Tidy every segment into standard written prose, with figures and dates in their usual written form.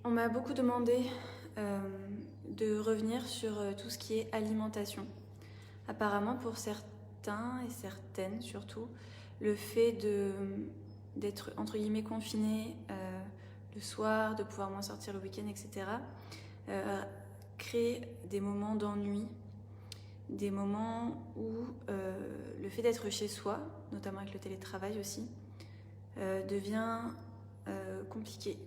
On m'a beaucoup demandé de revenir sur tout ce qui est alimentation. Apparemment, pour certains et certaines surtout, le fait d'être entre guillemets confiné le soir, de pouvoir moins sortir le week-end, etc., crée des moments d'ennui, des moments où le fait d'être chez soi, notamment avec le télétravail aussi, devient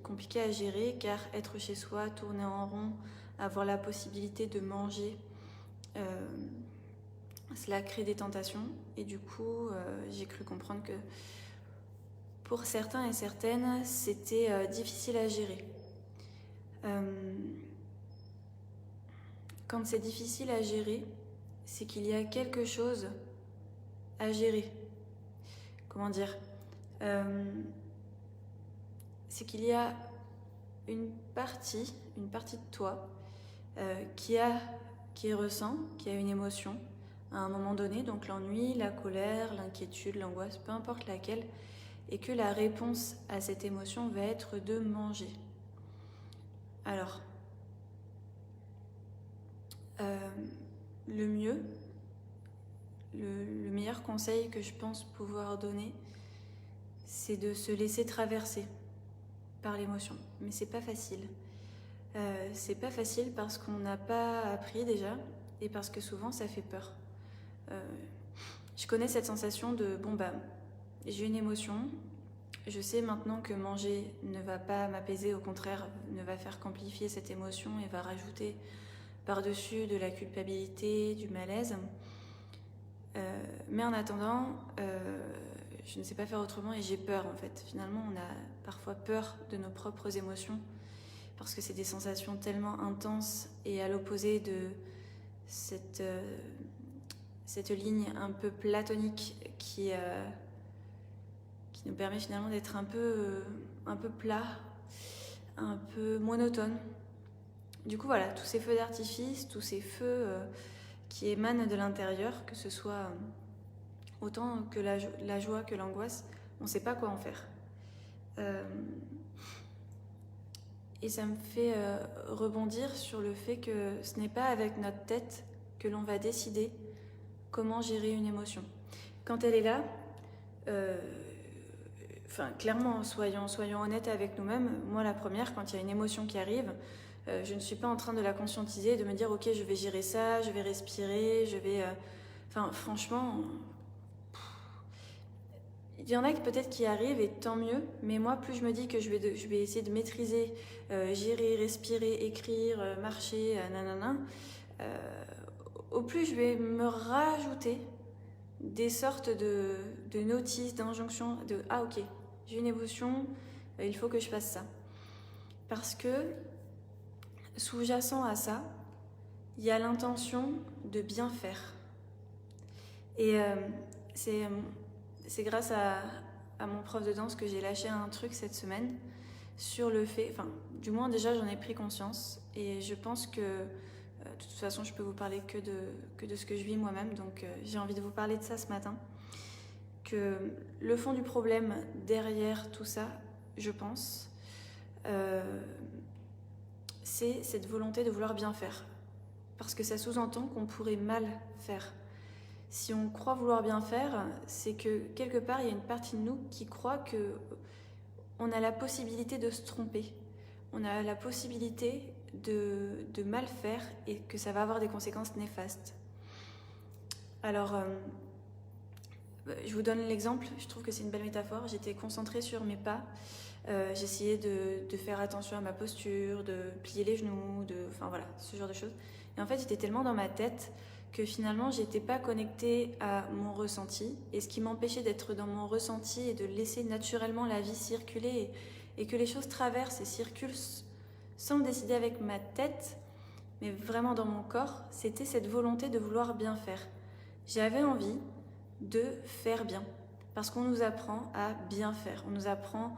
compliqué à gérer, car être chez soi, tourner en rond, avoir la possibilité de manger, cela crée des tentations. Et du coup, j'ai cru comprendre que pour certains et certaines, c'était difficile à gérer. Quand c'est difficile à gérer, c'est qu'il y a quelque chose à gérer. Comment dire ? C'est qu'il y a une partie de toi qui ressent, qui a une émotion à un moment donné, donc l'ennui, la colère, l'inquiétude, l'angoisse, peu importe laquelle, et que la réponse à cette émotion va être de manger. Alors, le meilleur conseil que je pense pouvoir donner, c'est de se laisser traverser par l'émotion. Mais c'est pas facile. C'est pas facile parce qu'on n'a pas appris déjà et parce que souvent ça fait peur. Je connais cette sensation de j'ai une émotion, je sais maintenant que manger ne va pas m'apaiser, au contraire ne va faire qu'amplifier cette émotion et va rajouter par-dessus de la culpabilité, du malaise. Mais en attendant, je ne sais pas faire autrement et j'ai peur en fait. Finalement, on a parfois peur de nos propres émotions parce que c'est des sensations tellement intenses et à l'opposé de cette ligne un peu platonique qui nous permet finalement d'être un peu plat, un peu monotone. Du coup voilà, tous ces feux d'artifice, tous ces feux qui émanent de l'intérieur, que ce soit autant que la joie que l'angoisse, on ne sait pas quoi en faire. Et ça me fait rebondir sur le fait que ce n'est pas avec notre tête que l'on va décider comment gérer une émotion. Quand elle est là, clairement, soyons honnêtes avec nous-mêmes. Moi, la première, quand il y a une émotion qui arrive, je ne suis pas en train de la conscientiser, de me dire ok, je vais gérer ça, je vais respirer, je vais... franchement, il y en a peut-être qui arrivent et tant mieux, mais moi, plus je me dis que je vais essayer de maîtriser, gérer, respirer, écrire, marcher, nanana, au plus je vais me rajouter des sortes de notices, d'injonctions, de ah ok, j'ai une émotion, il faut que je fasse ça. Parce que sous-jacent à ça, il y a l'intention de bien faire. Et c'est grâce à mon prof de danse que j'ai lâché un truc cette semaine sur le fait, du moins déjà j'en ai pris conscience et je pense que de toute façon je peux vous parler que de ce que je vis moi-même, donc j'ai envie de vous parler de ça ce matin, que le fond du problème derrière tout ça, je pense, c'est cette volonté de vouloir bien faire, parce que ça sous-entend qu'on pourrait mal faire. Si on croit vouloir bien faire, c'est que quelque part, il y a une partie de nous qui croit qu'on a la possibilité de se tromper. On a la possibilité de mal faire et que ça va avoir des conséquences néfastes. Alors, je vous donne l'exemple, je trouve que c'est une belle métaphore. J'étais concentrée sur mes pas, j'essayais de faire attention à ma posture, de plier les genoux, ce genre de choses. Et en fait, j'étais tellement dans ma tête que finalement j'étais pas connectée à mon ressenti, et ce qui m'empêchait d'être dans mon ressenti et de laisser naturellement la vie circuler et que les choses traversent et circulent sans me décider avec ma tête, mais vraiment dans mon corps, c'était cette volonté de vouloir bien faire. J'avais envie de faire bien, parce qu'on nous apprend à bien faire, on nous apprend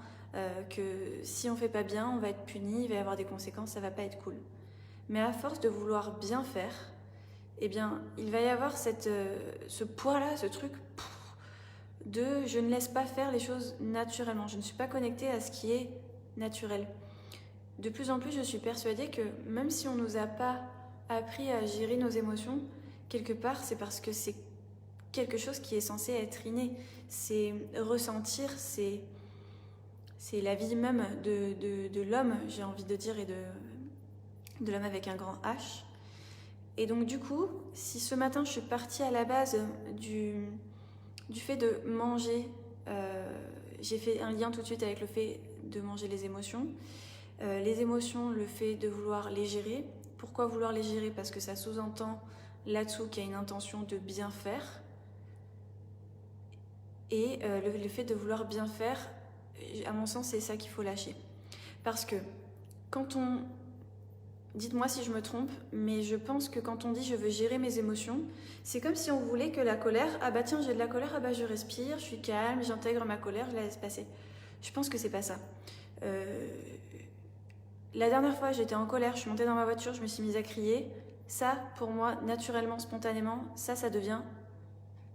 que si on fait pas bien, on va être puni, il va y avoir des conséquences, ça va pas être cool. Mais à force de vouloir bien faire, eh bien, il va y avoir ce poids-là, ce truc de je ne laisse pas faire les choses naturellement. Je ne suis pas connectée à ce qui est naturel. de plus en plus, je suis persuadée que même si on ne nous a pas appris à gérer nos émotions, quelque part, c'est parce que c'est quelque chose qui est censé être inné. C'est ressentir, c'est la vie même de l'homme, j'ai envie de dire, et de l'homme avec un grand H. Et donc du coup, si ce matin je suis partie à la base du fait de manger, j'ai fait un lien tout de suite avec le fait de manger les émotions. Les émotions, le fait de vouloir les gérer. Pourquoi vouloir les gérer? Parce que ça sous-entend là-dessous qu'il y a une intention de bien faire. Et le fait de vouloir bien faire, à mon sens, c'est ça qu'il faut lâcher. Parce que quand on... Dites-moi si je me trompe, mais je pense que quand on dit je veux gérer mes émotions, c'est comme si on voulait que la colère, ah bah tiens j'ai de la colère, ah bah je respire, je suis calme, j'intègre ma colère, je la laisse passer. Je pense que c'est pas ça. La dernière fois j'étais en colère, je suis montée dans ma voiture, je me suis mise à crier. Ça, pour moi, naturellement, spontanément, ça devient...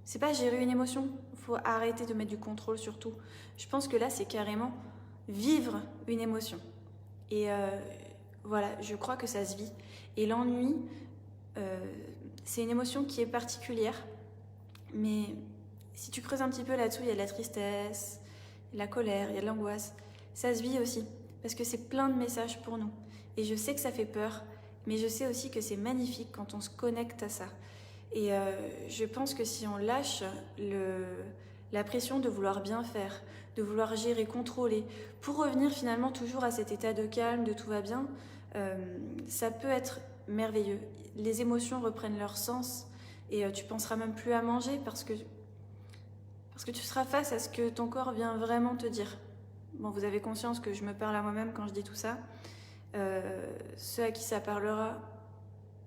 C'est pas gérer une émotion, faut arrêter de mettre du contrôle sur tout. Je pense que là c'est carrément vivre une émotion. Et voilà, je crois que ça se vit. Et l'ennui, c'est une émotion qui est particulière. Mais si tu creuses un petit peu là-dessous, il y a de la tristesse, de la colère, il y a de l'angoisse. Ça se vit aussi, parce que c'est plein de messages pour nous. Et je sais que ça fait peur, mais je sais aussi que c'est magnifique quand on se connecte à ça. Et je pense que si on lâche la pression de vouloir bien faire, de vouloir gérer, contrôler, pour revenir finalement toujours à cet état de calme, de tout va bien, ça peut être merveilleux. Les émotions reprennent leur sens et tu penseras même plus à manger parce que tu seras face à ce que ton corps vient vraiment te dire. Bon, vous avez conscience que je me parle à moi-même quand je dis tout ça. Ceux à qui ça parlera,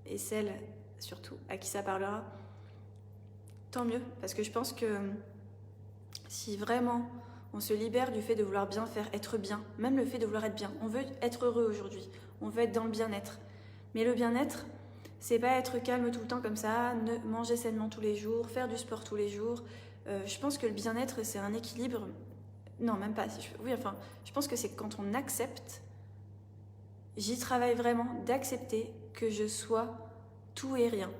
et celles surtout à qui ça parlera, tant mieux, parce que je pense que si vraiment on se libère du fait de vouloir bien faire, être bien, même le fait de vouloir être bien, on veut être heureux aujourd'hui, on veut être dans le bien-être, mais le bien-être, c'est pas être calme tout le temps comme ça, manger sainement tous les jours, faire du sport tous les jours. Je pense que le bien-être, c'est un équilibre, non même pas, je pense que c'est quand on accepte, j'y travaille vraiment, d'accepter que je sois tout et rien,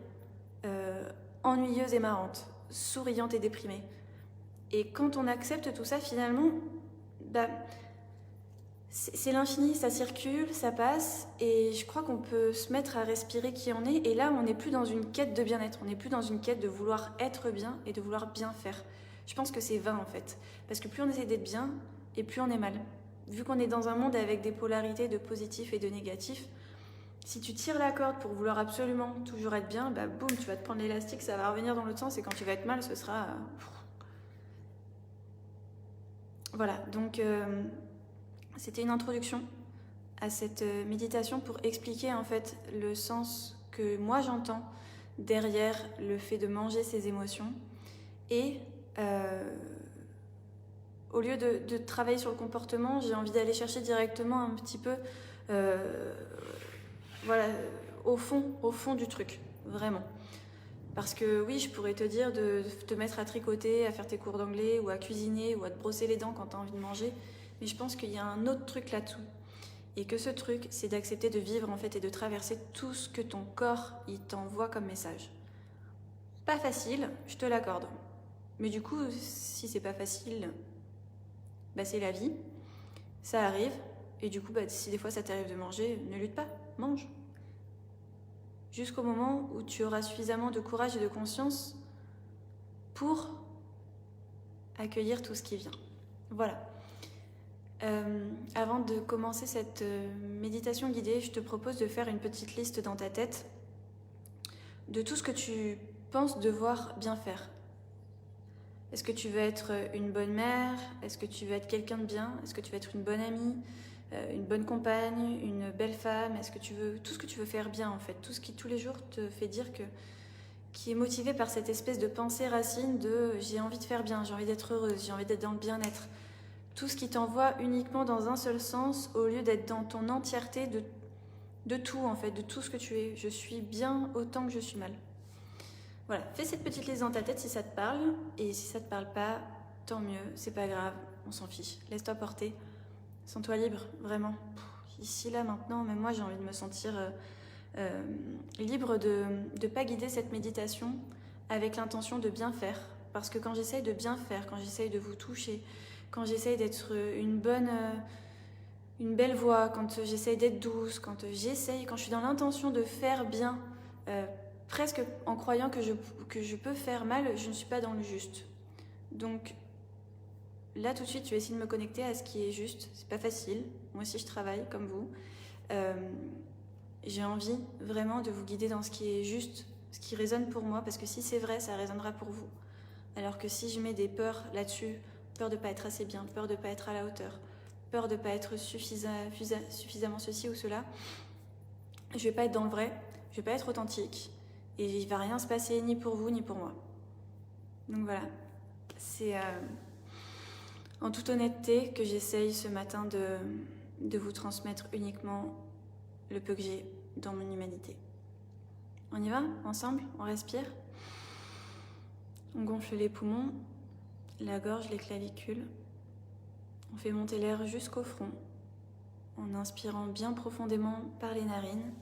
ennuyeuse et marrante, souriante et déprimée. Et quand on accepte tout ça, finalement, c'est l'infini, ça circule, ça passe, et je crois qu'on peut se mettre à respirer qui on est, et là, on n'est plus dans une quête de bien-être, on n'est plus dans une quête de vouloir être bien et de vouloir bien faire. Je pense que c'est vain, en fait, parce que plus on essaie d'être bien, et plus on est mal. Vu qu'on est dans un monde avec des polarités de positif et de négatif, si tu tires la corde pour vouloir absolument toujours être bien, boum, tu vas te prendre l'élastique, ça va revenir dans l'autre sens, et quand tu vas être mal, ce sera... Voilà, donc c'était une introduction à cette méditation pour expliquer en fait le sens que moi j'entends derrière le fait de manger ses émotions. Et au lieu de travailler sur le comportement, j'ai envie d'aller chercher directement un petit peu voilà, au fond du truc, vraiment. Parce que oui, je pourrais te dire de te mettre à tricoter, à faire tes cours d'anglais, ou à cuisiner, ou à te brosser les dents quand tu as envie de manger. Mais je pense qu'il y a un autre truc là-dessous. Et que ce truc, c'est d'accepter de vivre en fait et de traverser tout ce que ton corps il t'envoie comme message. Pas facile, je te l'accorde. Mais du coup, si c'est pas facile, c'est la vie. Ça arrive. Et du coup, si des fois ça t'arrive de manger, ne lutte pas, mange. Jusqu'au moment où tu auras suffisamment de courage et de conscience pour accueillir tout ce qui vient. Voilà. Avant de commencer cette méditation guidée, je te propose de faire une petite liste dans ta tête de tout ce que tu penses devoir bien faire. Est-ce que tu veux être une bonne mère? Est-ce que tu veux être quelqu'un de bien? Est-ce que tu veux être une bonne amie? Une bonne compagne, une belle femme? Est-ce que tu veux tout ce que tu veux faire bien en fait, tout ce qui tous les jours te fait dire qui est motivé par cette espèce de pensée racine de j'ai envie de faire bien, j'ai envie d'être heureuse, j'ai envie d'être dans le bien-être. Tout ce qui t'envoie uniquement dans un seul sens au lieu d'être dans ton entièreté de tout en fait, de tout ce que tu es. Je suis bien autant que je suis mal. Voilà, fais cette petite liste dans ta tête si ça te parle, et si ça te parle pas, tant mieux, c'est pas grave, on s'en fiche. Laisse-toi porter, sens-toi libre, vraiment. ici, là, maintenant, même moi, j'ai envie de me sentir libre de ne pas guider cette méditation avec l'intention de bien faire. Parce que quand j'essaye de bien faire, quand j'essaye de vous toucher, quand j'essaye d'être une belle voix, quand j'essaye d'être douce, quand je suis dans l'intention de faire bien, presque en croyant que je peux faire mal, je ne suis pas dans le juste. Donc là, tout de suite, je vais essayer de me connecter à ce qui est juste. C'est pas facile. Moi aussi, je travaille comme vous. J'ai envie vraiment de vous guider dans ce qui est juste, ce qui résonne pour moi, parce que si c'est vrai, ça résonnera pour vous. Alors que si je mets des peurs là-dessus, peur de ne pas être assez bien, peur de ne pas être à la hauteur, peur de ne pas être suffisamment ceci ou cela, je ne vais pas être dans le vrai, je ne vais pas être authentique, et il ne va rien se passer ni pour vous ni pour moi. Donc voilà, c'est en toute honnêteté que j'essaye ce matin de vous transmettre uniquement le peu que j'ai dans mon humanité. On y va ensemble? On respire? On gonfle les poumons, la gorge, les clavicules. On fait monter l'air jusqu'au front en inspirant bien profondément par les narines.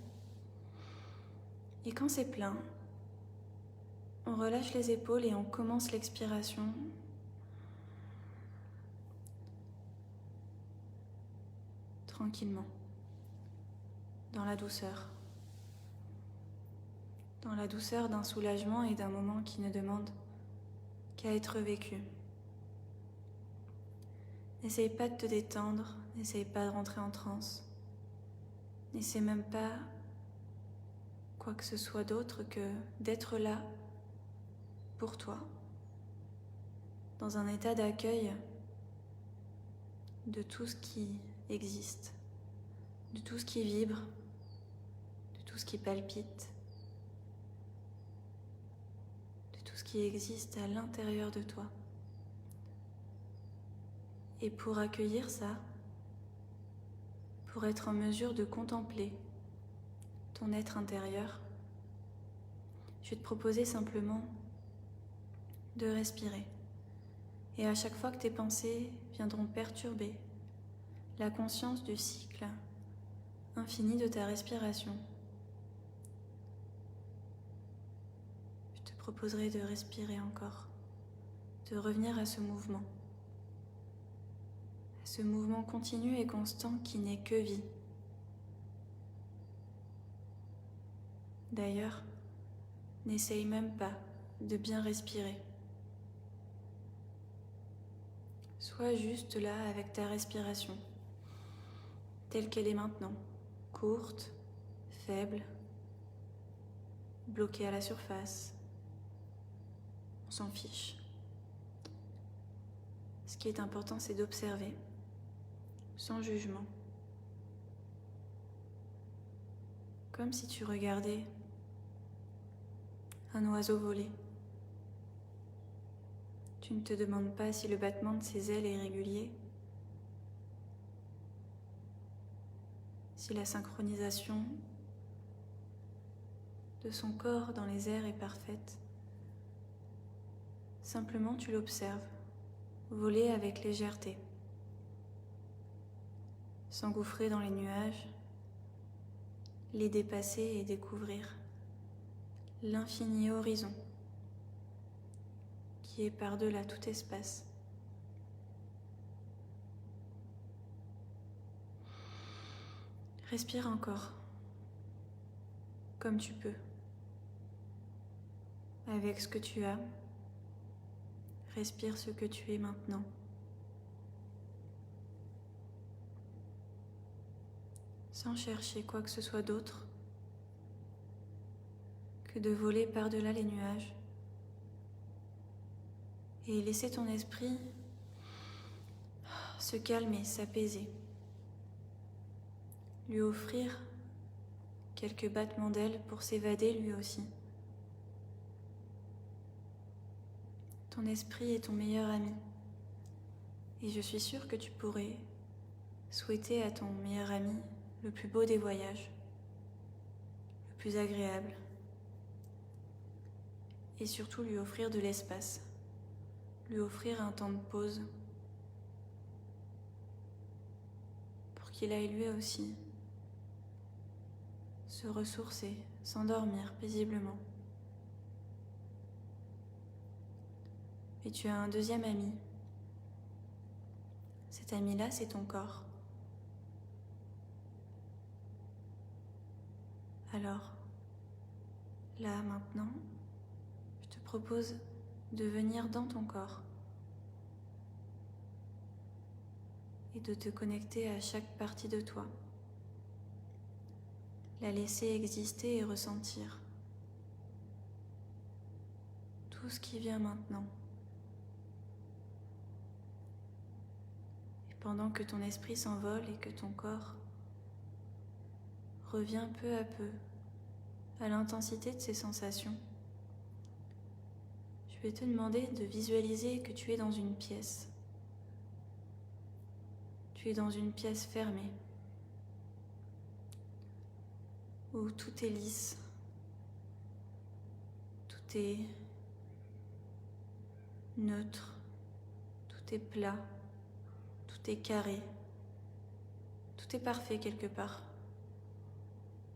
Et quand c'est plein, on relâche les épaules et on commence l'expiration. Tranquillement, dans la douceur. Dans la douceur d'un soulagement et d'un moment qui ne demande qu'à être vécu. N'essaye pas de te détendre, n'essaye pas de rentrer en transe. N'essaye même pas quoi que ce soit d'autre que d'être là pour toi, dans un état d'accueil de tout ce qui existe, de tout ce qui vibre, de tout ce qui palpite, de tout ce qui existe à l'intérieur de toi. Et pour accueillir ça, pour être en mesure de contempler ton être intérieur, je vais te proposer simplement de respirer. Et à chaque fois que tes pensées viendront perturber la conscience du cycle infini de ta respiration, je te proposerai de respirer encore, de revenir à ce mouvement continu et constant qui n'est que vie. D'ailleurs, n'essaye même pas de bien respirer. Sois juste là avec ta respiration, telle qu'elle est maintenant, courte, faible, bloquée à la surface. On s'en fiche. Ce qui est important, c'est d'observer, sans jugement. Comme si tu regardais un oiseau voler. Tu ne te demandes pas si le battement de ses ailes est régulier, si la synchronisation de son corps dans les airs est parfaite. Simplement, tu l'observes, voler avec légèreté, s'engouffrer dans les nuages, les dépasser et découvrir l'infini horizon qui est par-delà tout espace. Respire encore, comme tu peux, avec ce que tu as. Respire ce que tu es maintenant. Sans chercher quoi que ce soit d'autre que de voler par-delà les nuages et laisser ton esprit se calmer, s'apaiser, lui offrir quelques battements d'ailes pour s'évader lui aussi. Ton esprit est ton meilleur ami et je suis sûre que tu pourrais souhaiter à ton meilleur ami le plus beau des voyages, le plus agréable et surtout lui offrir de l'espace, lui offrir un temps de pause pour qu'il qu'il aille lui aussi se ressourcer, s'endormir paisiblement. Et tu as un deuxième ami. Cet ami-là, c'est ton corps. Alors, là, maintenant, je te propose de venir dans ton corps et de te connecter à chaque partie de toi. La laisser exister et ressentir tout ce qui vient maintenant. Et pendant que ton esprit s'envole et que ton corps revient peu à peu à l'intensité de ces sensations, je vais te demander de visualiser que tu es dans une pièce. Tu es dans une pièce fermée, où tout est lisse, tout est neutre, tout est plat, tout est carré, tout est parfait quelque part,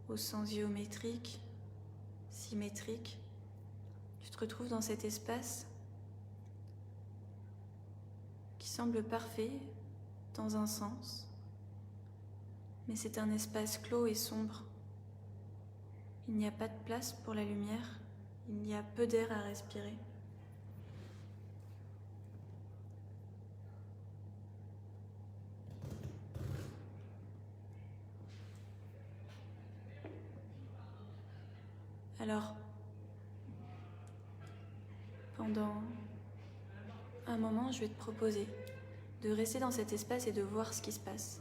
au sens géométrique, symétrique. Tu te retrouves dans cet espace qui semble parfait dans un sens, mais c'est un espace clos et sombre. Il n'y a pas de place pour la lumière, il y a peu d'air à respirer. Alors, pendant un moment, je vais te proposer de rester dans cet espace et de voir ce qui se passe.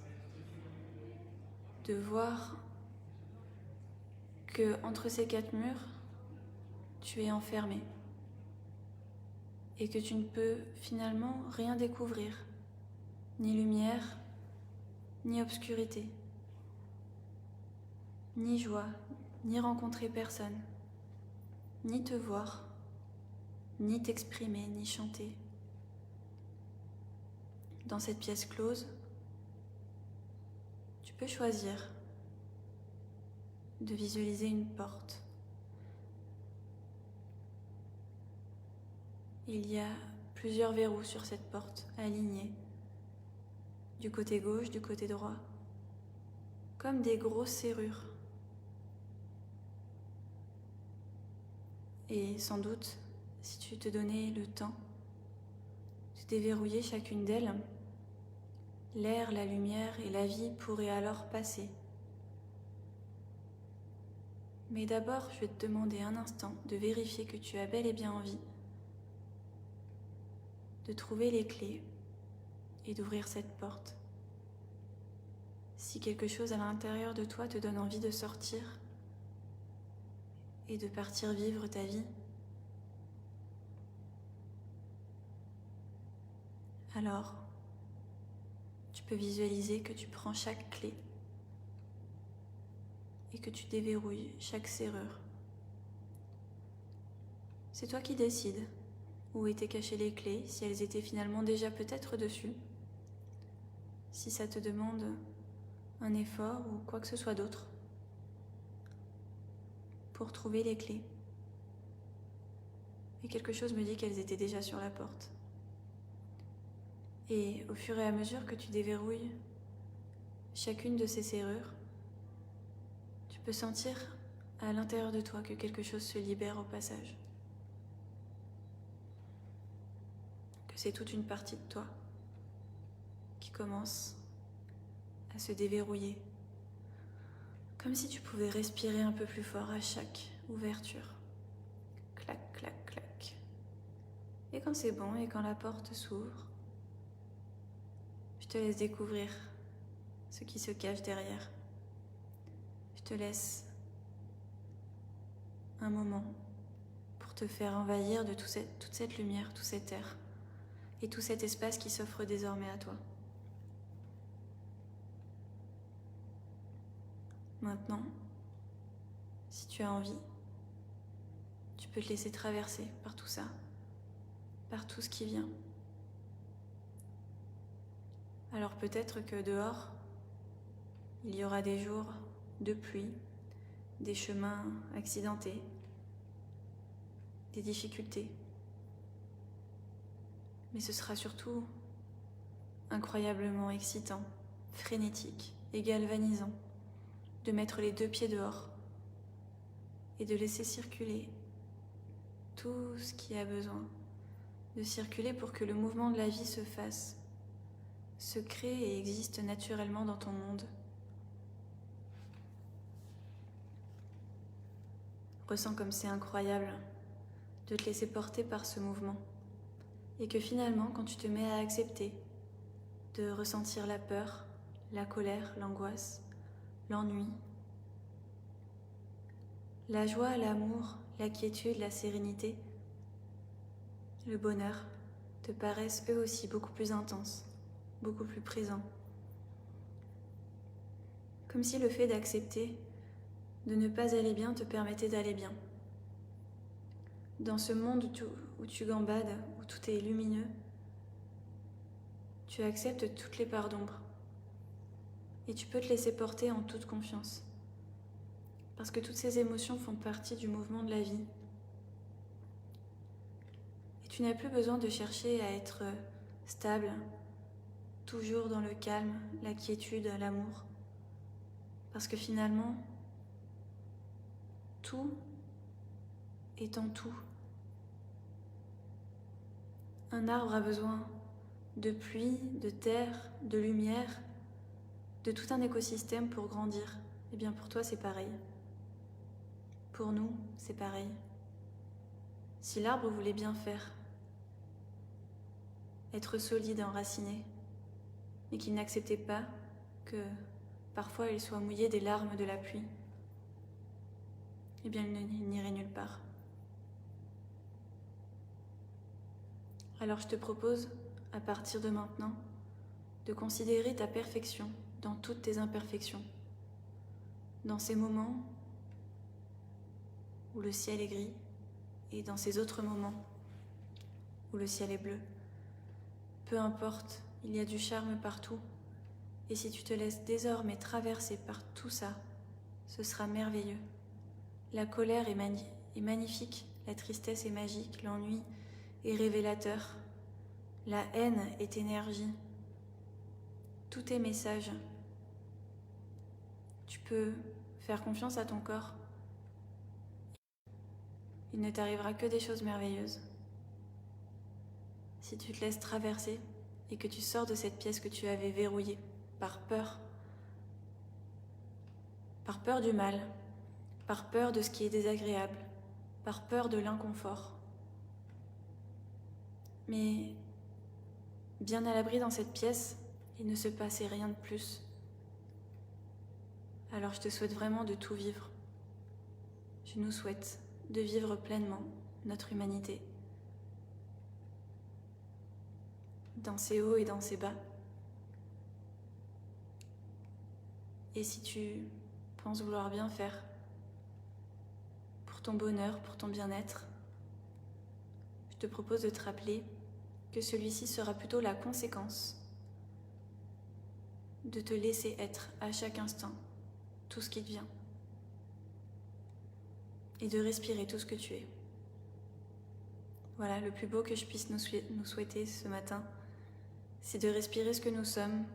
De voir que entre ces quatre murs, tu es enfermé et que tu ne peux finalement rien découvrir, ni lumière, ni obscurité, ni joie, ni rencontrer personne, ni te voir, ni t'exprimer, ni chanter. Dans cette pièce close, tu peux choisir de visualiser une porte. Il y a plusieurs verrous sur cette porte, alignés, du côté gauche, du côté droit, comme des grosses serrures. Et sans doute, si tu te donnais le temps de déverrouiller chacune d'elles, l'air, la lumière et la vie pourraient alors passer. Mais d'abord, je vais te demander un instant de vérifier que tu as bel et bien envie de trouver les clés et d'ouvrir cette porte. Si quelque chose à l'intérieur de toi te donne envie de sortir et de partir vivre ta vie, alors tu peux visualiser que tu prends chaque clé et que tu déverrouilles chaque serrure. C'est toi qui décides où étaient cachées les clés, si elles étaient finalement déjà peut-être dessus, si ça te demande un effort ou quoi que ce soit d'autre pour trouver les clés. Et quelque chose me dit qu'elles étaient déjà sur la porte. Et au fur et à mesure que tu déverrouilles chacune de ces serrures, tu peux sentir à l'intérieur de toi que quelque chose se libère au passage. Que c'est toute une partie de toi qui commence à se déverrouiller. Comme si tu pouvais respirer un peu plus fort à chaque ouverture. Clac, clac, clac. Et quand c'est bon et quand la porte s'ouvre, je te laisse découvrir ce qui se cache derrière. Je te laisse un moment pour te faire envahir de toute cette lumière, tout cet air et tout cet espace qui s'offre désormais à toi. Maintenant, si tu as envie, tu peux te laisser traverser par tout ça, par tout ce qui vient. Alors peut-être que dehors, il y aura des jours de pluie, des chemins accidentés, des difficultés. Mais ce sera surtout incroyablement excitant, frénétique et galvanisant de mettre les 2 pieds dehors et de laisser circuler tout ce qui a besoin de circuler pour que le mouvement de la vie se fasse, se crée et existe naturellement dans ton monde. Ressens comme c'est incroyable de te laisser porter par ce mouvement et que finalement, quand tu te mets à accepter de ressentir la peur, la colère, l'angoisse, l'ennui, la joie, l'amour, la quiétude, la sérénité, le bonheur te paraissent eux aussi beaucoup plus intenses, beaucoup plus présents. Comme si le fait d'accepter de ne pas aller bien te permettait d'aller bien. Dans ce monde où tu gambades, où tout est lumineux, tu acceptes toutes les parts d'ombre et tu peux te laisser porter en toute confiance. Parce que toutes ces émotions font partie du mouvement de la vie. Et tu n'as plus besoin de chercher à être stable, toujours dans le calme, la quiétude, l'amour. Parce que finalement, tout est en tout. Un arbre a besoin de pluie, de terre, de lumière, de tout un écosystème pour grandir. Eh bien pour toi c'est pareil. Pour nous c'est pareil. Si l'arbre voulait bien faire, être solide, enraciné, mais qu'il n'acceptait pas que parfois il soit mouillé des larmes de la pluie, eh bien il n'irait nulle part. Alors je te propose, à partir de maintenant, de considérer ta perfection dans toutes tes imperfections, dans ces moments où le ciel est gris et dans ces autres moments où le ciel est bleu. Peu importe, il y a du charme partout, et si tu te laisses désormais traverser par tout ça, ce sera merveilleux. La colère est magnifique, la tristesse est magique, l'ennui est révélateur, la haine est énergie, tout est message. Tu peux faire confiance à ton corps. Il ne t'arrivera que des choses merveilleuses. Si tu te laisses traverser et que tu sors de cette pièce que tu avais verrouillée par peur du mal, par peur de ce qui est désagréable, par peur de l'inconfort. Mais bien à l'abri dans cette pièce, il ne se passait rien de plus. Alors je te souhaite vraiment de tout vivre. Je nous souhaite de vivre pleinement notre humanité, dans ses hauts et dans ses bas. Et si tu penses vouloir bien faire pour ton bonheur, pour ton bien-être, je te propose de te rappeler que celui-ci sera plutôt la conséquence de te laisser être à chaque instant tout ce qui te vient et de respirer tout ce que tu es. Voilà, le plus beau que je puisse nous souhaiter ce matin, c'est de respirer ce que nous sommes,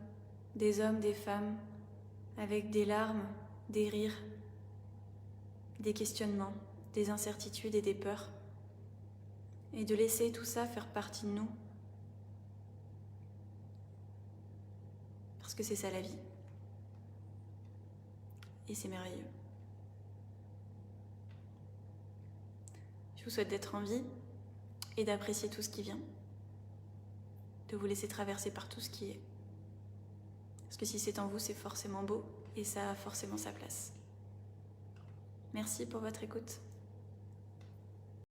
des hommes, des femmes, avec des larmes, des rires, des questionnements, des incertitudes et des peurs, et de laisser tout ça faire partie de nous, parce que c'est ça la vie, et c'est merveilleux. Je vous souhaite d'être en vie et d'apprécier tout ce qui vient, de vous laisser traverser par tout ce qui est. Parce que si c'est en vous, c'est forcément beau et ça a forcément sa place. Merci pour votre écoute.